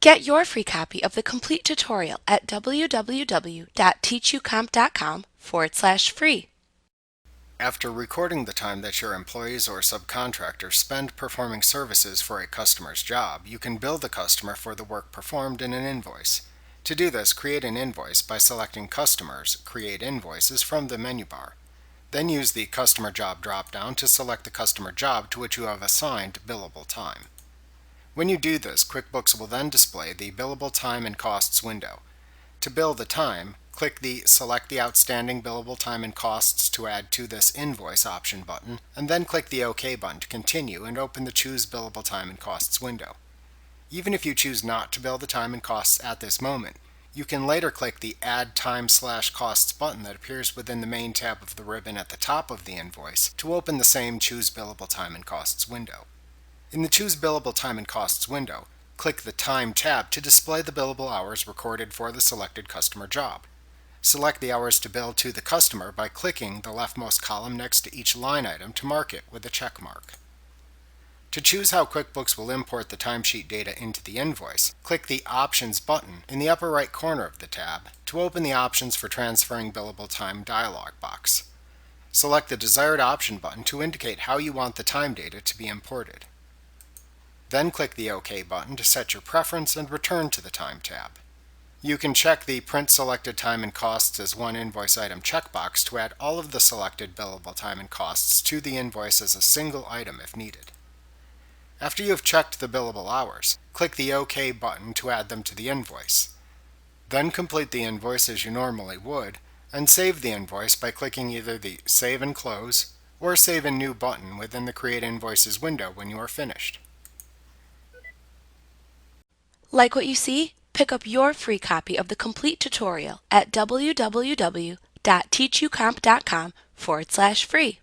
Get your free copy of the complete tutorial at www.teachucomp.com/free. After recording the time that your employees or subcontractors spend performing services for a customer's job, you can bill the customer for the work performed in an invoice. To do this, create an invoice by selecting Customers, Create Invoices from the menu bar. Then use the Customer Job drop-down to select the customer job to which you have assigned billable time. When you do this, QuickBooks will then display the Billable Time and Costs window. To bill the time, click the Select the Outstanding Billable Time and Costs to add to this invoice option button, and then click the OK button to continue and open the Choose Billable Time and Costs window. Even if you choose not to bill the time and costs at this moment, you can later click the Add Time/Costs button that appears within the main tab of the ribbon at the top of the invoice to open the same Choose Billable Time and Costs window. In the Choose Billable Time and Costs window, click the Time tab to display the billable hours recorded for the selected customer job. Select the hours to bill to the customer by clicking the leftmost column next to each line item to mark it with a check mark. To choose how QuickBooks will import the timesheet data into the invoice, click the Options button in the upper right corner of the tab to open the Options for Transferring Billable Time dialog box. Select the desired option button to indicate how you want the time data to be imported. Then click the OK button to set your preference and return to the Time tab. You can check the Print Selected Time and Costs as one invoice item checkbox to add all of the selected billable time and costs to the invoice as a single item if needed. After you have checked the billable hours, click the OK button to add them to the invoice. Then complete the invoice as you normally would, and save the invoice by clicking either the Save and Close or Save and New button within the Create Invoices window when you are finished. Like what you see? Pick up your free copy of the complete tutorial at www.teachucomp.com/free.